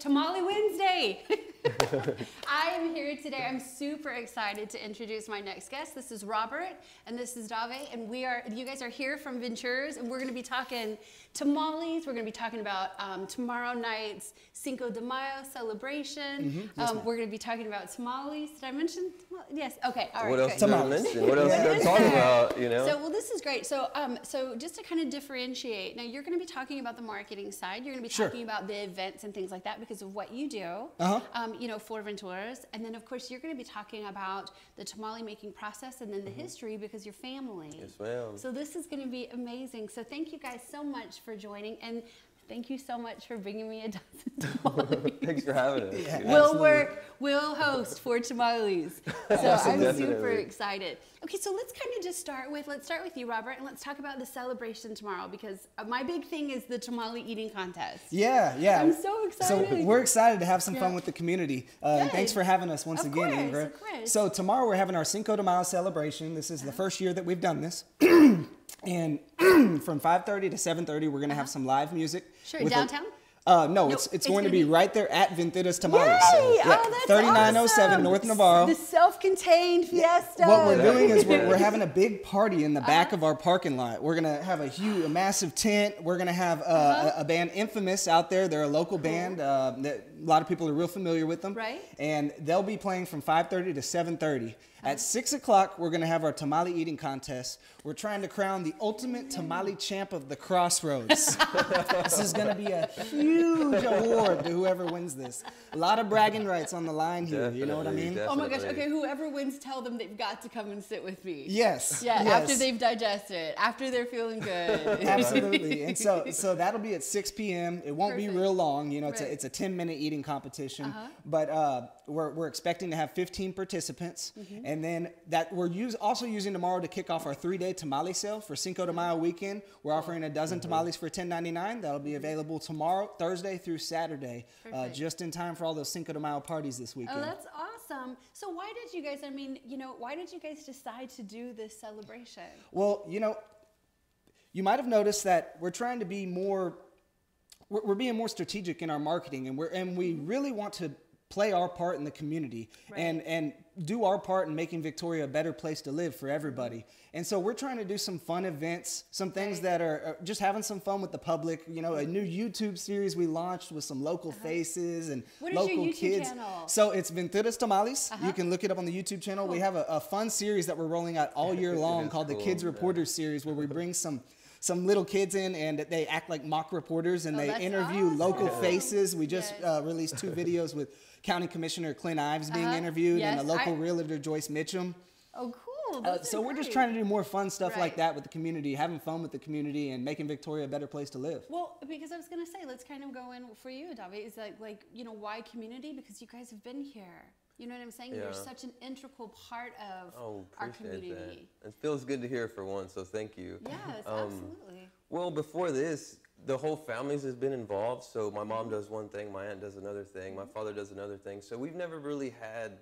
Tamale Wednesday. I'm here today. I'm super excited to introduce my next guest. This is Robert and this is Dave, and you guys are here from Venturas, and we're going to be talking tamales. We're going to be talking about tomorrow night's Cinco de Mayo celebration. Yes, we're going to be talking about tamales. Did I mention tamales? Yes. Okay. All right. What else good. did I mention? What else did I talk about? You know. So well, this is great. So so just to kind of differentiate, now you're going to be talking about the marketing side. You're going to be talking about the events and things like that because of what you do. You know, for Venturas, and then of course you're going to be talking about the tamale making process and then the history because you're family. Yes, ma'am. So this is going to be amazing. So thank you guys so much for joining, and thank you so much for bringing me a dozen tamales. Thanks for having us. Yeah, we'll host for tamales. So I'm super excited. Okay, so let's kind of just start with you, Robert, and let's talk about the celebration tomorrow because my big thing is the tamale eating contest. Yeah. I'm so excited. So we're excited to have some fun with the community. And thanks for having us once again, Ingrid. Of course. So tomorrow we're having our Cinco de Mayo celebration. This is the first year that we've done this. And from 5:30 to 7:30, we're going to have some live music. Sure, downtown? No, it's going to be right there at Venturas Tamales. Yay! Yeah, Oh, that's 3907 awesome. North Navarro. The self-contained fiesta. What we're doing is we're having a big party in the back of our parking lot. We're going to have a massive tent. We're going to have a band, Infamous, out there. They're a local band. That a lot of people are real familiar with them. Right. And they'll be playing from 5:30 to 7:30. At 6 o'clock, we're going to have our tamale eating contest. We're trying to crown the ultimate tamale champ of the Crossroads. This is going to be a huge award to whoever wins this. A lot of bragging rights on the line here. You know what I mean? Definitely. Oh my gosh. Okay, whoever wins, tell them they've got to come and sit with me. Yes. Yeah, yes. after they've digested, after they're feeling good. Absolutely. And so that'll be at 6 p.m. It won't be real long. You know, it's a 10-minute eating competition. But we're expecting to have 15 participants. And then we're also using tomorrow to kick off our 3-day tamale sale for Cinco de Mayo weekend. We're offering a dozen tamales for $10.99. That'll be available tomorrow, Thursday through Saturday, just in time for all those Cinco de Mayo parties this weekend. Oh, that's awesome. So why did you guys, why did you guys decide to do this celebration? Well, you might have noticed that we're trying to be we're being more strategic in our marketing, and we really want to play our part in the community and do our part in making Victoria a better place to live for everybody. And so we're trying to do some fun events, some things that are just having some fun with the public. You know, a new YouTube series we launched with some local faces and local your YouTube kids. channel? So it's Venturas Tamales. You can look it up on the YouTube channel. We have a fun series that we're rolling out all year long called the Kids Reporters series, where we bring some little kids in and they act like mock reporters and they interview local faces. We just released 2 videos with County Commissioner Clint Ives being interviewed and a local realtor, Joyce Mitchum. Oh, cool. So we're just trying to do more fun stuff like that with the community, having fun with the community and making Victoria a better place to live. Well, because I was going to say, let's kind of go in for you, David. Is like, why community? Because you guys have been here. You know what I'm saying? Yeah. You're such an integral part of our community. That. It feels good to hear for one, so thank you. Yes, absolutely. Well, before this, the whole families has been involved. So my mom does one thing, my aunt does another thing, my father does another thing. So we've never really had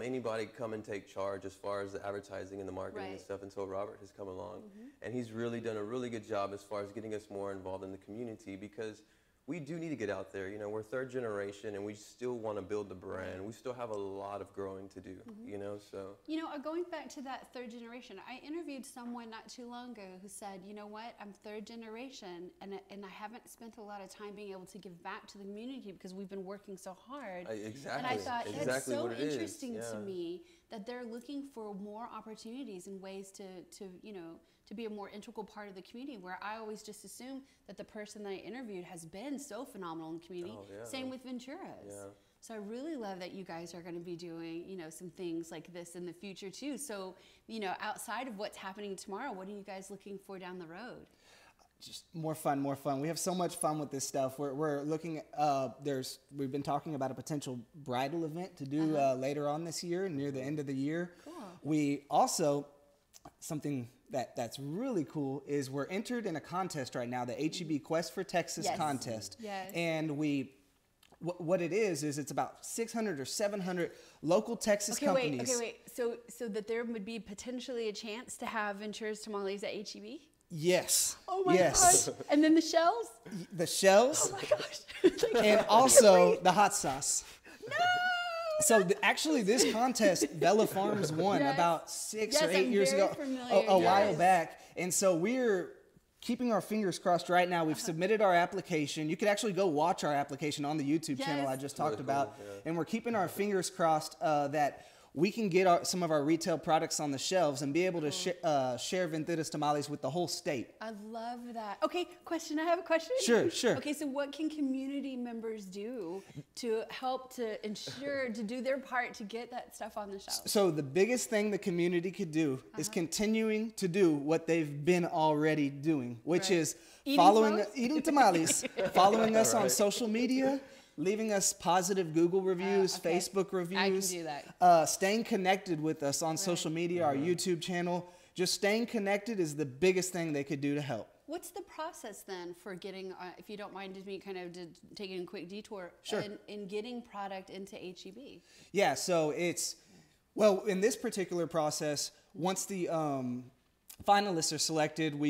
anybody come and take charge as far as the advertising and the marketing and stuff until Robert has come along. And he's really done a really good job as far as getting us more involved in the community, because we do need to get out there. You know, we're 3rd generation and we still want to build the brand. We still have a lot of growing to do, so. Going back to that 3rd generation, I interviewed someone not too long ago who said, you know what, I'm 3rd generation and I haven't spent a lot of time being able to give back to the community because we've been working so hard. Exactly. And I thought it's so what it interesting is. to me that they're looking for more opportunities and ways to be a more integral part of the community, where I always just assume that the person that I interviewed has been so phenomenal in the community. Same with Venturas. So I really love that you guys are going to be doing, some things like this in the future too. So, outside of what's happening tomorrow, what are you guys looking for down the road? Just more fun. We have so much fun with this stuff. We're looking we've been talking about a potential bridal event to do later on this year, near the end of the year. Cool. We also, something that's really cool is we're entered in a contest right now, the HEB Quest for Texas contest. Yes. And what it is it's about 600 or 700 local Texas companies. Wait. So that there would be potentially a chance to have Venturas Tamales at HEB? Yes. Oh my yes. gosh. And then the shells? The shells. Oh my gosh. And also the hot sauce. No. So actually, this contest, Bella Farms won Yes. about 6 Yes, or 8 I'm years very ago, familiar, a while yes. back. And so we're keeping our fingers crossed right now. We've Uh-huh. submitted our application. You can actually go watch our application on the YouTube channel I Yes. just talked Really about. cool, yeah. And we're keeping our fingers crossed that we can get some of our retail products on the shelves and be able to share Venturas tamales with the whole state. I love that. Okay, question. I have a question. Sure, sure. Okay, so what can community members do to help to ensure, to do their part to get that stuff on the shelf? So the biggest thing the community could do is continuing to do what they've been already doing, which Right. is Eating eating tamales, following us on social media, leaving us positive Google reviews, okay. Facebook reviews. I can do that. Staying connected with us on social media, our YouTube channel. Just staying connected is the biggest thing they could do to help. What's the process then for getting, if you don't mind me kind of taking a quick detour, Sure. in getting product into HEB? Yeah, so well, in this particular process, once the finalists are selected,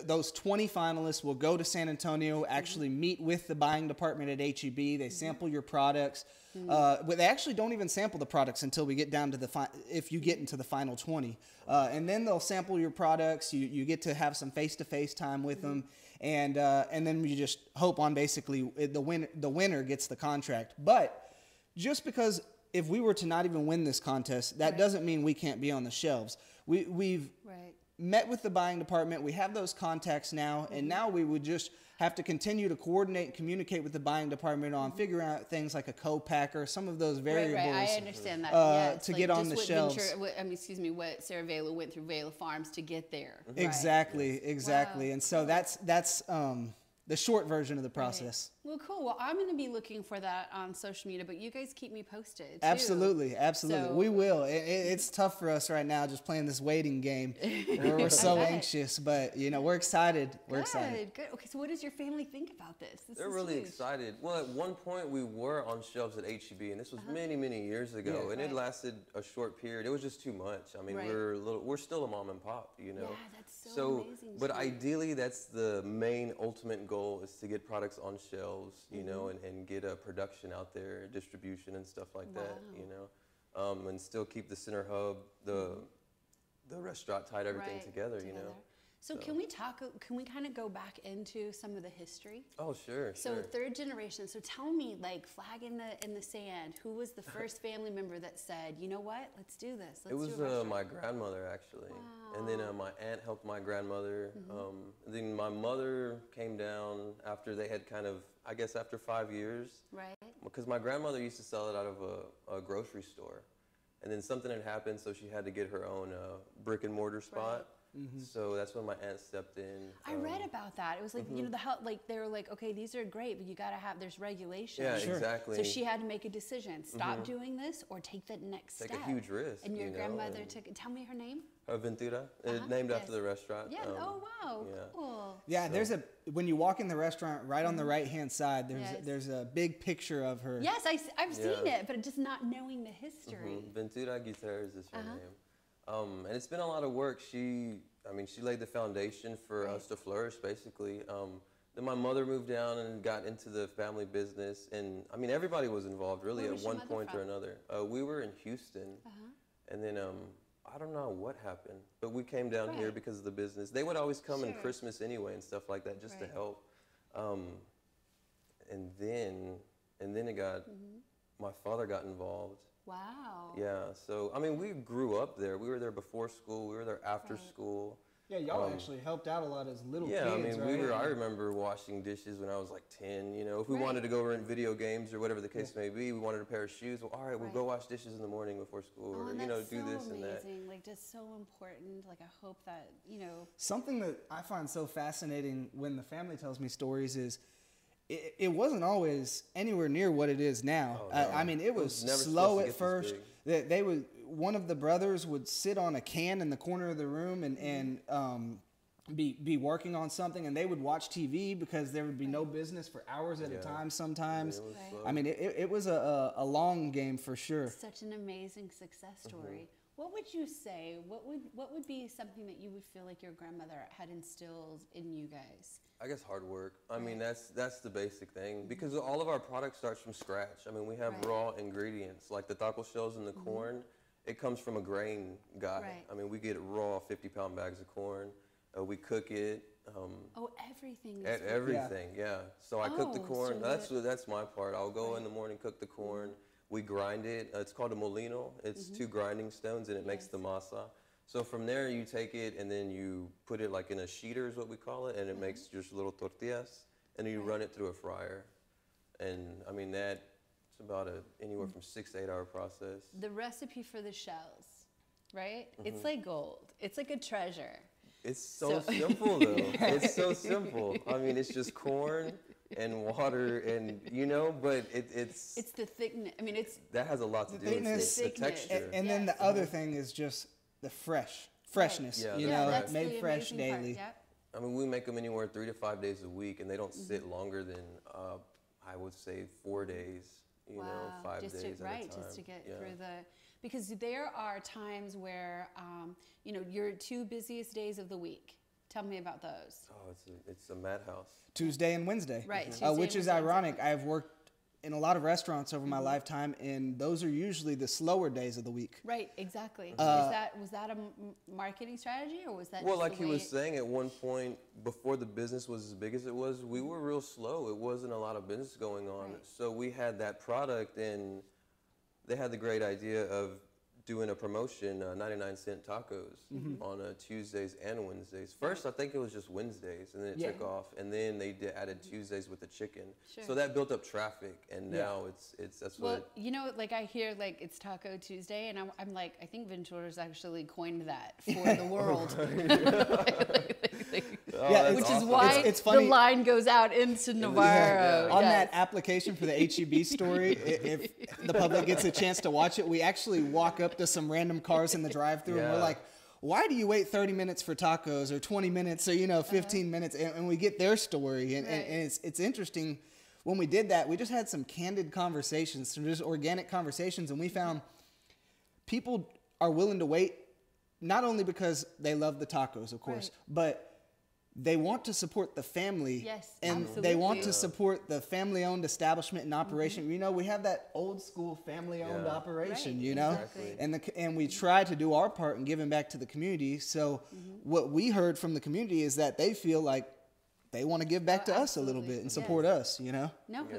those 20 finalists will go to San Antonio, actually meet with the buying department at HEB. They sample your products. Well, they actually don't even sample the products until we get down to if you get into the final 20. And then they'll sample your products. You get to have some face-to-face time with them. And then you just hope on basically the winner gets the contract. But just because if we were to not even win this contest, that doesn't mean we can't be on the shelves. We've Right. met with the buying department. We have those contacts now, and now we would just have to continue to coordinate and communicate with the buying department on figuring out things like a co-packer, some of those variables. Right, I understand that. To get on the shelves. What Sarah Vela went through Vela Farms to get there. Right. Exactly. Wow. And so that's the short version of the process. Well, cool. Well, I'm going to be looking for that on social media, but you guys keep me posted, too. Absolutely. So- We will. It's tough for us right now just playing this waiting game. We're so bet. anxious, but we're excited. We're excited. Good. Okay, so what does your family think about this? They're really excited. Well, at one point we were on shelves at HEB, and this was many, many years ago, Yeah. and Right. it lasted a short period. It was just too much. I mean, Right. we're still a mom and pop, Yeah, that's so amazing. But to me. ideally, that's the main ultimate goal, is to get products on shelves, you know, and get a production out there, distribution and stuff like that, you know, and still keep the center hub, the restaurant, tied everything Right, together, you know. So can we kind of go back into some of the history? Oh, sure. So third generation. So tell me, like, flag in the sand. Who was the first family member that said, you know what, let's do this? It was do a restaurant." my grandmother, actually. Wow. And then my aunt helped my grandmother. And then my mother came down after they had after 5 years. Right. Because my grandmother used to sell it out of a grocery store. And then something had happened, so she had to get her own brick and mortar spot. So that's when my aunt stepped in. I read about that. It was like, they were like, okay, these are great, but you got to there's regulations. Yeah, Sure. exactly. So she had to make a decision. Stop doing this or take the next step. Take a huge risk. And your you know, grandmother and- took, tell me her name? Ventura, named after yes. the restaurant. Yeah. Oh, wow. yeah. Cool. Yeah, when you walk in the restaurant, right on the right-hand side, Yes. there's a big picture of her. Yes, I've seen Yeah. it, but just not knowing the history. Ventura Gutierrez is her name. And it's been a lot of work. She laid the foundation for us to flourish, basically. Then my mother moved down and got into the family business. And, I mean, everybody was involved, really, Where at was your one mother point or from? another. We were in Houston. And then, I don't know what happened, but we came down here Right. because of the business. They would always come in Sure. Christmas anyway and stuff like that, just to Right. help. And then my father got involved. Wow. Yeah, so I mean, we grew up there. We were there before school. We were there after Right. school. Yeah, y'all actually helped out a lot as little Yeah, kids, I mean, right? I remember washing dishes when I was like 10. You know, if we Right. wanted to go rent video games or whatever the case may be, we wanted a pair of shoes. Well, all right, we'll go wash dishes in the morning before school, Oh, or and you know, that's do so this and that. amazing. Like, just so important. Like, I hope that, Something that I find so fascinating when the family tells me stories is it wasn't always anywhere near what it is now. Oh, no. I mean, it was never slow supposed to at get first. One of the brothers would sit on a can in the corner of the room and be working on something, and they would watch TV because there would be no business for hours at a time sometimes. I mean, it was a long game for sure. Such an amazing success story. What would you say? What would be something that you would feel like your grandmother had instilled in you guys? I guess hard work. I mean, that's the basic thing, because all of our product starts from scratch. I mean, we have raw ingredients, like the taco shells and the corn. It comes from a grain guy. I mean, we get raw 50-pound bags of corn. We cook it. Everything. Everything, yeah. So I cook the corn. So that's my part. I'll go in the morning, cook the corn. We grind it. It's called a molino. It's 2 grinding stones, and it makes the masa. So from there, you take it, and then you put it like in a sheeter is what we call it, and it makes just little tortillas, and then you run it through a fryer. And, I mean, that's about anywhere from 6 to 8 hour process. The recipe for the shells, right? It's like gold. It's like a treasure. It's so simple, though. It's so simple. I mean, it's just corn and water, and but it's the thickness. I mean, that has a lot to do with the texture. And then the other thing is just the freshness. That's made fresh daily. Yep. I mean, we make them anywhere 3 to 5 days a week, and they don't sit longer than I would say 4 days. 5 days at a time. Just to get through because there are times where your 2 busiest days of the week. Tell me about those. Oh, it's a madhouse. Tuesday and Wednesday. Right. Which is ironic. I've worked in a lot of restaurants over my lifetime, and those are usually the slower days of the week. Right, exactly. Was that a marketing strategy, or was that well, like he was saying, at one point, before the business was as big as it was, we were real slow. It wasn't a lot of business going on. Right. So we had that product, and they had the great idea of doing a promotion, 99-cent tacos on Tuesdays and Wednesdays. First, I think it was just Wednesdays, and then it took off, and then they added Tuesdays with the chicken. Sure. So that built up traffic, and now that's what. Well, like I hear like it's Taco Tuesday, and I'm like, I think Venturas actually coined that for the world. Which is awesome. Why it's funny. The line goes out into Navarro. On that application for the HEB story, if the public gets a chance to watch it, we actually walk up to some random cars in the drive-thru, and we're like, why do you wait 30 minutes for tacos, or 20 minutes, or 15 minutes? And we get their story, and it's interesting. When we did that, we just had some candid conversations, some just organic conversations, and we found people are willing to wait, not only because they love the tacos, of course, but they want to support the family, and absolutely. They want to support the family-owned establishment and operation. We have that old-school family-owned operation, exactly. And we try to do our part in giving back to the community. So what we heard from the community is that they feel like they want to give back to us a little bit and support us, No,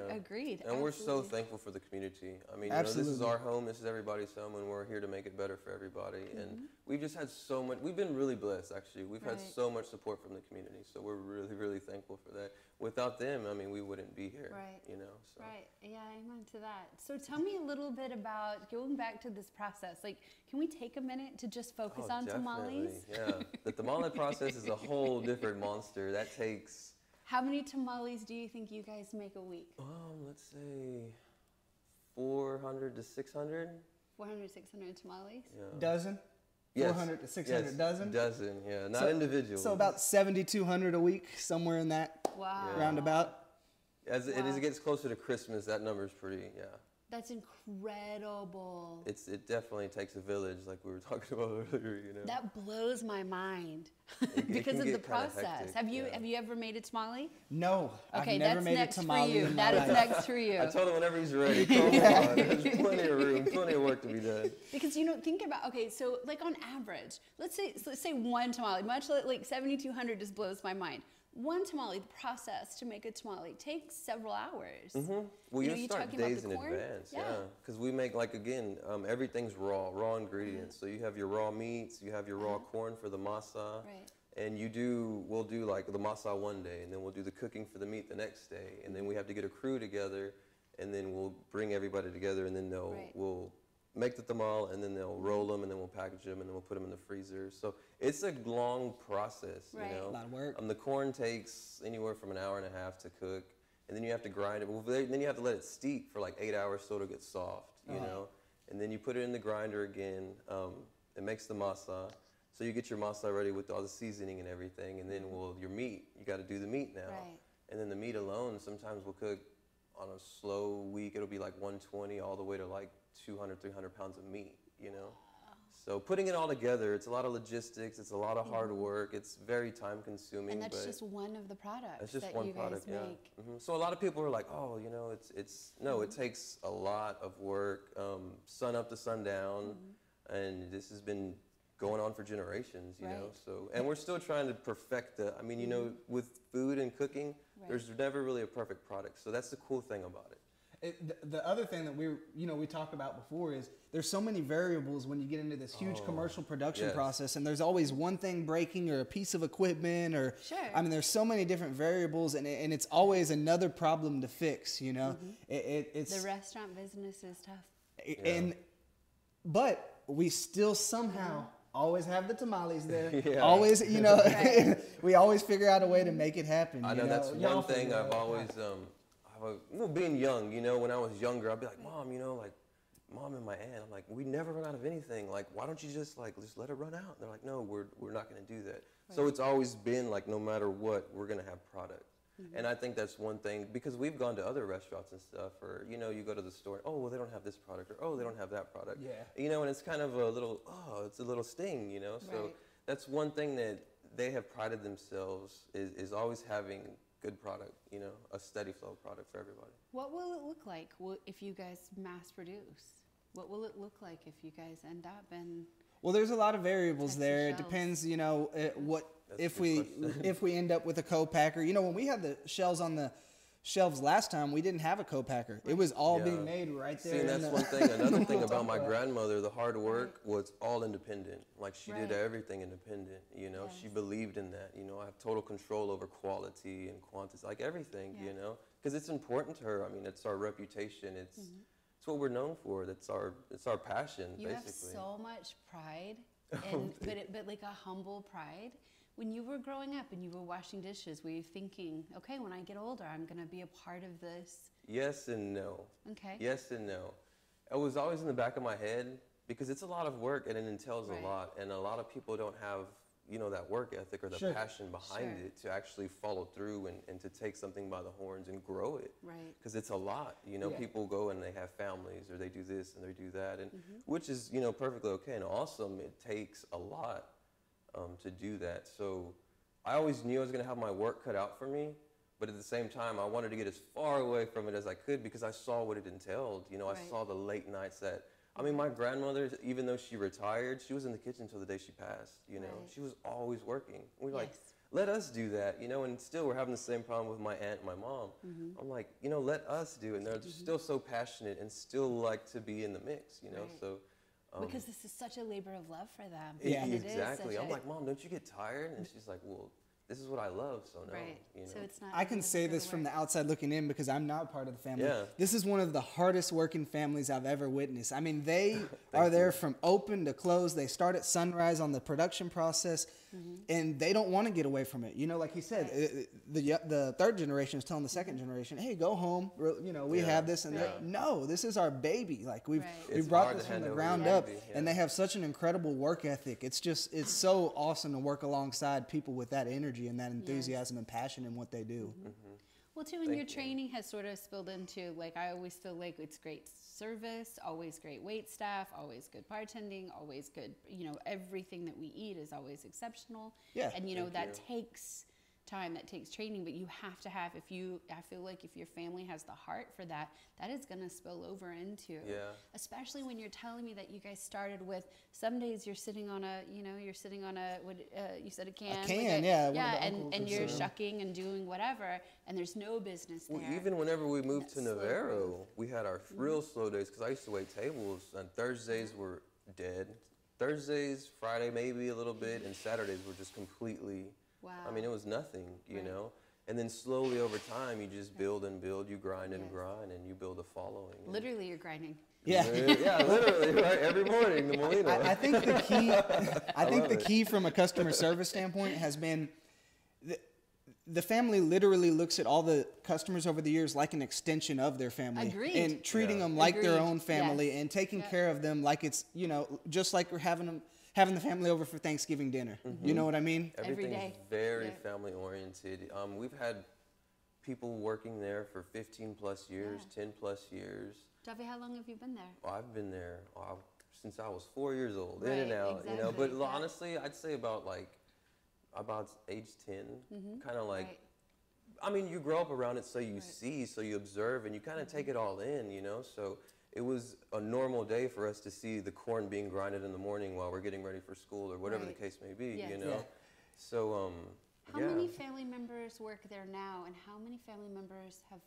agreed. And we're so thankful for the community. I mean, this is our home, this is everybody's home, and we're here to make it better for everybody. And we've just had so much, we've been really blessed, actually. We've had so much support from the community, so we're really, really thankful for that. Without them, I mean, we wouldn't be here, So. Right, yeah, amen to that. So tell me a little bit about going back to this process. Like, can we take a minute to just focus on tamales? Yeah, the tamale process is a whole different monster. That takes... How many tamales do you think you guys make a week? Let's say 400 to 600. 400, 600 tamales? Yeah. Dozen? Yes. 400 to 600 dozen? Dozen, yeah. Not individual. So about 7,200 a week, somewhere in that roundabout. As it gets closer to Christmas, that number's pretty, That's incredible. It definitely takes a village, like we were talking about earlier, That blows my mind because of the process. Have you ever made a tamale? No, okay, I've never made a tamale. That is next for you. I told him whenever he's ready. Come on, there's plenty of room, plenty of work to be done. Because think about so like on average, let's say one tamale, much like 7,200 just blows my mind. One tamale, the process to make a tamale takes several hours. Well, you start days in advance, because we make, everything's raw ingredients. So you have your raw meats, you have your raw corn for the masa, and we'll do like the masa one day, and then we'll do the cooking for the meat the next day, and then we have to get a crew together, and then we'll bring everybody together, and then we'll make the tamal, and then they'll roll them, and then we'll package them, and then we'll put them in the freezer. So it's a long process, A lot of work. The corn takes anywhere from an hour and a half to cook, and then you have to grind it. Well, then you have to let it steep for like 8 hours so it'll get soft, and then you put it in the grinder again. It makes the masa. So you get your masa ready with all the seasoning and everything, and then your meat, you got to do the meat now. Right. And then the meat alone, sometimes we'll cook on a slow week, it'll be like 120 all the way to like 200, 300 pounds of meat, you know? So putting it all together, it's a lot of logistics, it's a lot of hard work, it's very time consuming. And that's just one of the products just that one you product, guys make. So a lot of people are like, oh, you know, no, it takes a lot of work, sun up to sundown, and this has been going on for generations, you know. So, and we're still trying to perfect I mean, you know, with food and cooking, there's never really a perfect product. So that's the cool thing about it. The other thing that we talked about before is there's so many variables when you get into this huge commercial production process, and there's always one thing breaking or a piece of equipment or I mean, there's so many different variables, and it's always another problem to fix, you know. It's the restaurant business is tough. But we still somehow always have the tamales there. Always, you know, we always figure out a way to make it happen. I know that's one thing I've always well, being young, you know, when I was younger, I'd be like, Mom, you know, like, Mom and my aunt, I'm like, we never run out of anything. Like, why don't you just let it run out? And they're like, no, we're not going to do that. So it's always been like, no matter what, we're going to have product. And I think that's one thing, because we've gone to other restaurants and stuff, or, you know, you go to the store, oh, well, they don't have this product, or, oh, they don't have that product. You know, and it's kind of it's a little sting, you know. So that's one thing that they have prided themselves is always having good product, you know, a steady flow of product for everybody. What will it look like if you guys mass produce? What will it look like if you guys end up in? Well, there's a lot of variables there. It depends, you know, if we end up with a co-packer. You know, when we had the shells on the shelves last time, we didn't have a co-packer. It was all being made right there. See, and that's one thing. Another thing about my grandmother, the hard work was all independent. Like, she did everything independent, you know. She believed in that, you know. I have total control over quality and quantity, like everything, you know. Because it's important to her. I mean, it's our reputation. It's what we're known for. It's our passion, you basically. Have so much pride, and but like a humble pride. When you were growing up and you were washing dishes, were you thinking, okay, when I get older, I'm going to be a part of this? Yes and no. Okay. Yes and no. It was always in the back of my head, because it's a lot of work and it entails a lot. And a lot of people don't have, you know, that work ethic or the passion behind it to actually follow through and to take something by the horns and grow it. Right. Because it's a lot. You know, people go and they have families, or they do this and they do that, and which is, you know, perfectly okay and awesome. It takes a lot to do that. So I always knew I was going to have my work cut out for me, but at the same time, I wanted to get as far away from it as I could, because I saw what it entailed. You know, I saw the late nights that, I mean, my grandmother, even though she retired, she was in the kitchen until the day she passed, you know. She was always working. We were like, let us do that, you know, and still we're having the same problem with my aunt and my mom. I'm like, you know, let us do it. And they're still so passionate and still like to be in the mix, you know, so. Because this is such a labor of love for them. Yeah, exactly. I'm like, Mom, don't you get tired? And she's like, well, this is what I love, so no. You know? So it's not. I can say this from the outside looking in, because I'm not part of the family. This is one of the hardest working families I've ever witnessed. I mean, they are there from open to close. They start at sunrise on the production process, and they don't want to get away from it. You know, like he said, the third generation is telling the second generation, hey, go home. You know, we have this. And no, this is our baby. Like, we brought this from the ground up, and they have such an incredible work ethic. It's so awesome to work alongside people with that energy and that enthusiasm and passion in what they do. Well, too, and your training has sort of spilled into, like, I always feel like it's great service, always great wait staff, always good bartending, always good, you know, everything that we eat is always exceptional. And, you know, that takes time, that takes training, but you have to have, I feel like if your family has the heart for that, that is going to spill over into, especially when you're telling me that you guys started with, some days you're sitting on a, you said a can. A can, and you're shucking and doing whatever, and there's no business there. Well, even whenever we moved to Navarro, we had our real slow days, because I used to wait tables, and Thursdays were dead. Thursdays, Friday maybe a little bit, and Saturdays were just completely... Wow. I mean, it was nothing, you know? And then slowly over time, you just build and build, you grind and grind, and you build a following. Literally, you're grinding. Yeah, literally, right? Every morning, the Molino. I think the key, the key from a customer service standpoint has been the family literally looks at all the customers over the years like an extension of their family. Agreed. And treating them like their own family and taking care of them like it's, you know, just like we're having having the family over for Thanksgiving dinner. You know what I mean? Everything's day. very family oriented. We've had people working there for 15 plus years, 10 plus years. Javi, how long have you been there? Well, I've been there since I was 4 years old, Right, in and out, you know. exactly, But honestly, I'd say about age 10, kind of like. Right. I mean, you grow up around it, so you see, so you observe, and you kind of take it all in, you know. So it was a normal day for us to see the corn being grinded in the morning while we're getting ready for school or whatever the case may be, you know. Yeah. So, How many family members work there now, and how many family members have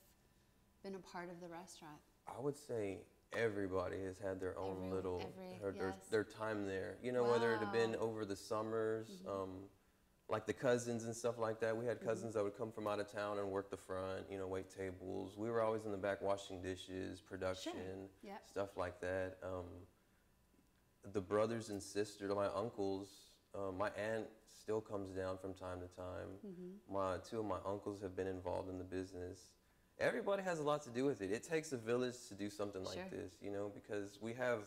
been a part of the restaurant? I would say everybody has had their own their time there. You know, whether it had been over the summers, like the cousins and stuff like that. We had cousins that would come from out of town and work the front, you know, wait tables. We were always in the back washing dishes, production, stuff like that. The brothers and sisters, my uncles, my aunt still comes down from time to time. Two of my uncles have been involved in the business. Everybody has a lot to do with it. It takes a village to do something like this, you know, because we have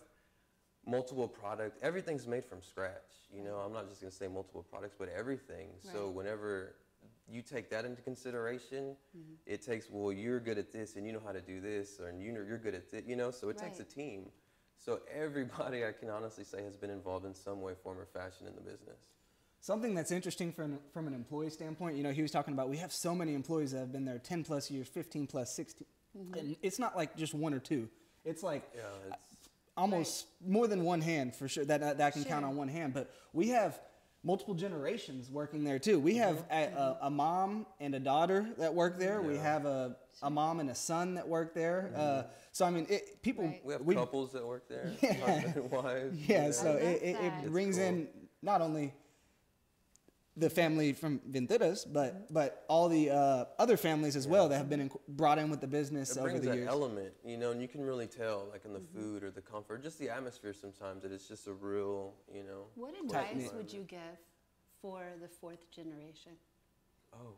multiple products. Everything's made from scratch, you know. I'm not just going to say multiple products, but everything. So whenever you take that into consideration, it takes, well, you're good at this and you know how to do this, or you're good at it, you know. So it takes a team. So everybody, I can honestly say, has been involved in some way, form, or fashion in the business. Something that's interesting from an employee standpoint, you know, he was talking about we have so many employees that have been there 10 plus years, 15 plus, 16. And it's not like just one or two. It's like almost more than one hand for sure that I can count on one hand. But we have multiple generations working there too. We have a mom and a daughter that work there. We have a mom and a son that work there. So I mean, people. We have couples that work there, husband and wife. Yeah, so it brings in not only the family from Venturas, but all the other families as well that have been brought in with the business over the years. It brings that element, you know, and you can really tell, like in the food or the comfort, just the atmosphere sometimes, that it's just a real, you know. What advice would you give for the fourth generation? Oh,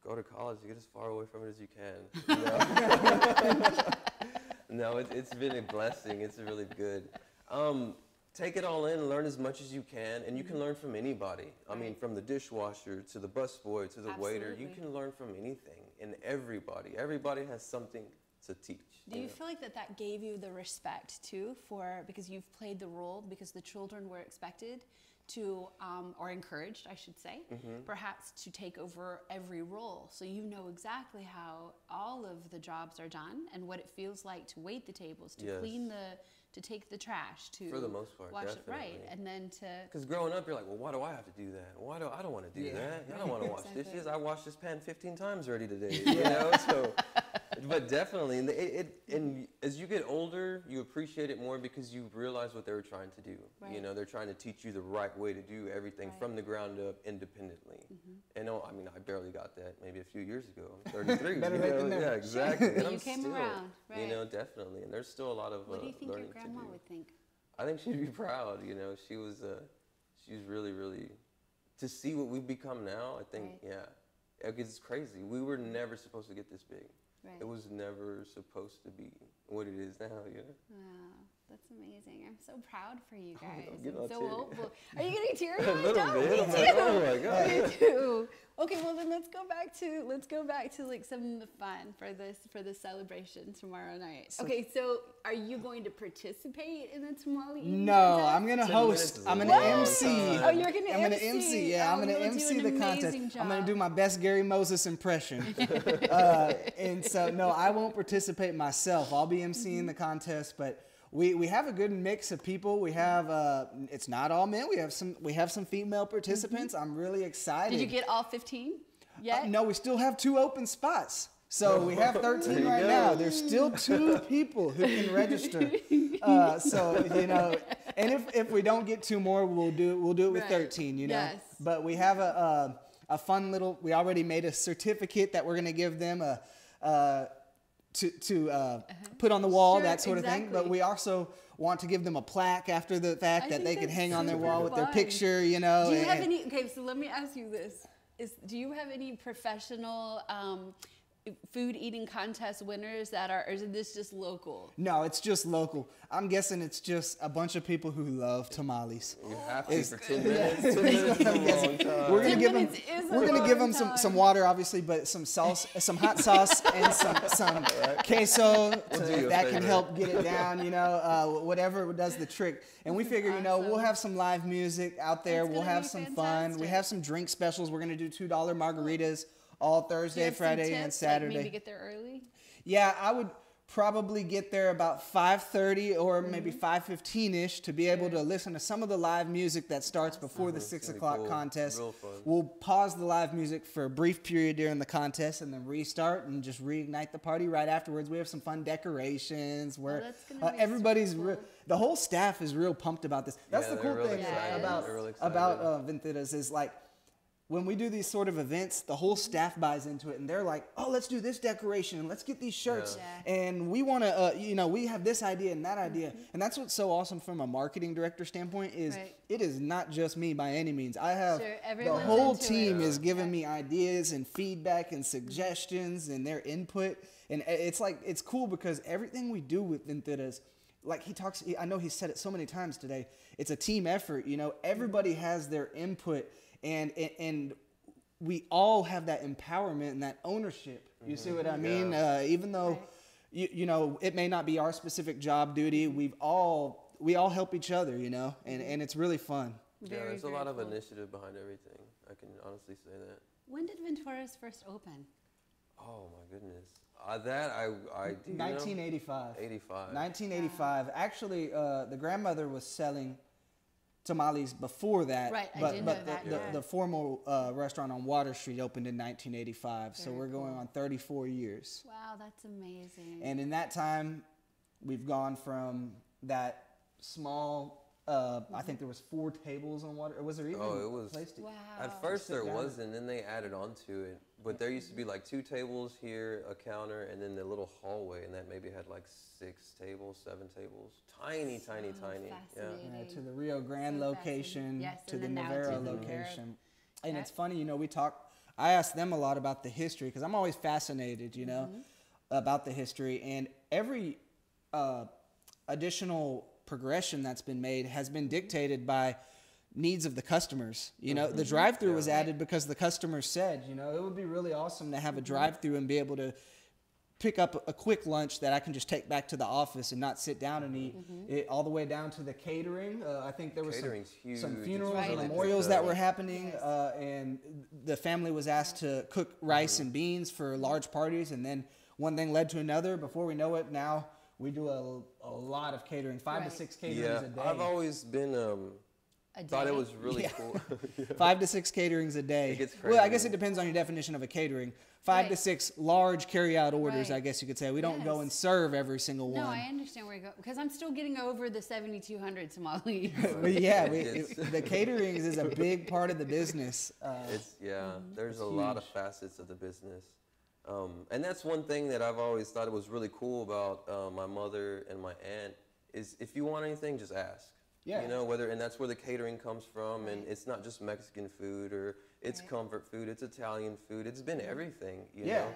go to college, get as far away from it as you can. You know? No, it's been a blessing. It's really good. Take it all in, learn as much as you can, and you can learn from anybody. I mean, from the dishwasher to the busboy to the waiter, you can learn from anything and everybody. Everybody has something to teach. Do you feel like that gave you the respect too, because you've played the role, because the children were expected to, or encouraged, I should say, perhaps to take over every role. So you know exactly how all of the jobs are done and what it feels like to wait the tables, to clean to take the trash, to for the most part, wash definitely. it, right, and then to. Because growing up, you're like, well, why do I have to do that? I don't want to do that. I don't want to wash dishes. I washed this pan 15 times already today. You know, so. But definitely, and as you get older, you appreciate it more because you realize what they were trying to do. Right. You know, they're trying to teach you the right way to do everything from the ground up independently. And I mean, I barely got that maybe a few years ago. I'm 33. Better late than never. Yeah, exactly. Sure. And you came around, right? You know, definitely. And there's still a lot of what do you think learning your grandma to do. would think? I think she'd be proud. You know, she's really, really, to see what we've become now. I think, it's crazy. We were never supposed to get this big. Right. It was never supposed to be what it is now, you know? Wow, that's amazing. I'm so proud for you Oh, guys. I'm so hopeful. Are you getting teary-eyed? A little bit. Me I'm too. like, oh my God. Me too. Okay, well then let's go back to like some of the fun for the celebration tomorrow night. Okay, so are you going to participate in the tamale eating No, contest? I'm gonna host. I'm gonna MC. Oh, you're gonna I'm gonna MC. Yeah, I'm gonna MC the contest. I'm gonna do my best Gary Moses impression. And so no, I won't participate myself. I'll be MCing the contest, but we have a good mix of people. We have it's not all men. We have some female participants. I'm really excited. Did you get all 15 yet? No, we still have 2 open spots. So we have 13 right now. There's still 2 people who can register. So you know, and if we don't get 2 more, we'll do it with 13. You know. Yes. But we have a fun little. We already made a certificate that we're gonna give them to put on the wall, that sort of thing. But we also want to give them a plaque after the fact that they can hang on their wall with their picture. You know. Do you have any? Okay, so let me ask you this: do you have any professional food eating contest winners that are, or is this just local? No, it's just local. I'm guessing it's just a bunch of people who love tamales. You have to for 10 minutes. 10 minutes is a long time. We're gonna give them some water, obviously, but some sauce, some hot sauce, and some queso that can help get it down. You know, whatever does the trick. And we figure, you know, we'll have some live music out there. We'll have some fun. We have some drink specials. We're gonna do $2 margaritas all Thursday, Friday, and Saturday. Like maybe get there early? Yeah, I would probably get there about 5:30 or maybe 5:15ish to be able to listen to some of the live music that starts before the 6 o'clock contest. Real fun. We'll pause the live music for a brief period during the contest and then restart and just reignite the party right afterwards. We have some fun decorations where everybody's the whole staff is real pumped about this. That's the cool thing about Venturas is like, when we do these sort of events, the whole staff buys into it, and they're like, "Oh, let's do this decoration, and let's get these shirts, and we want to, you know, we have this idea and that idea." And that's what's so awesome from a marketing director standpoint is it is not just me by any means. I have the whole team is giving me ideas and feedback and suggestions and their input, and it's like it's cool because everything we do with Venturas, like I know he said it so many times today. It's a team effort, you know. Everybody has their input. And we all have that empowerment and that ownership. You see what I mean? Even though, you know, it may not be our specific job duty, we all help each other, you know, and it's really fun. There's a lot of initiative behind everything. I can honestly say that. When did Venturas first open? Oh my goodness. That I do 1985. 85. 1985. Wow. Actually, the grandmother was selling tamales before that, but the formal restaurant on Water Street opened in 1985, so we're going on 34 years. Wow, that's amazing. And in that time, we've gone from that small, I think there was 4 tables on Water, or was there even it was, place to, at first there was, and then they added on to it, but there used to be like 2 tables here, a counter, and then the little hallway, and that maybe had like 6 tables, 7 tables. Tiny. Yeah, to the Rio Grande location, to the Navarro location. And it's funny, you know, I asked them a lot about the history, because I'm always fascinated, you know, about the history. And every additional progression that's been made has been dictated by needs of the customers. You know, the drive-through was added because the customers said, you know, it would be really awesome to have a drive-through and be able to pick up a quick lunch that I can just take back to the office and not sit down and eat. It, all the way down to the catering. I think there was some funerals and memorials that were happening, and the family was asked to cook rice and beans for large parties, and then one thing led to another. Before we know it, now we do a lot of catering, 5 to 6 caterings a day. I've always been thought it was really cool. 5 to 6 caterings a day. It gets crazy. Well, I guess it depends on your definition of a catering. 5 to 6 large carry-out orders, I guess you could say. We don't go and serve every single one. No, I understand where you go, because I'm still getting over the 7,200 tamales. The caterings is a big part of the business. There's a lot of facets of the business. And that's one thing that I've always thought it was really cool about my mother and my aunt is if you want anything, just ask. You know, and that's where the catering comes from, and it's not just Mexican food or it's comfort food, it's Italian food, it's been everything, you know.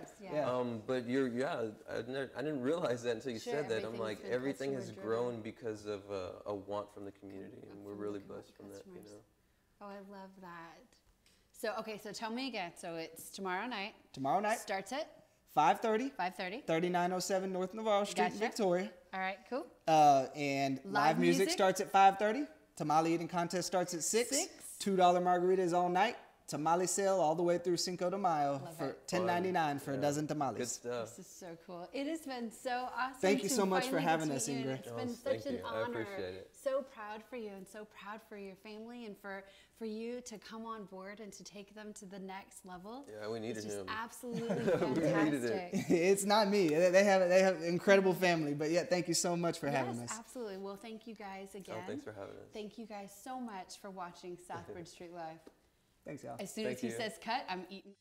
But I didn't realize that until you said that. I'm like, everything has grown because of a want from the community, and we're really blessed from that, you know. Oh, I love that. So tell me again. So it's tomorrow night. Tomorrow night. Starts at 5:30. 5:30. 3907 North Navarro Street, Victoria. All right, cool. And live music starts at 5:30. Tamale eating contest starts at 6. $2 margaritas all night. Tamale sale all the way through Cinco de Mayo for $10.99 for a dozen tamales. Good stuff. This is so cool. It has been so awesome. Thank you so much for having us, Ingrid. It's been such an honor. I appreciate it. So proud for you and so proud for your family and for you to come on board and to take them to the next level. Yeah, we needed him. It's just absolutely fantastic. It's not me. They have an incredible family, but thank you so much for having us. Yes, absolutely. Well, thank you guys again. Oh, thanks for having us. Thank you guys so much for watching Southbridge Street Live. Thanks, y'all. As soon as he says cut, I'm eating.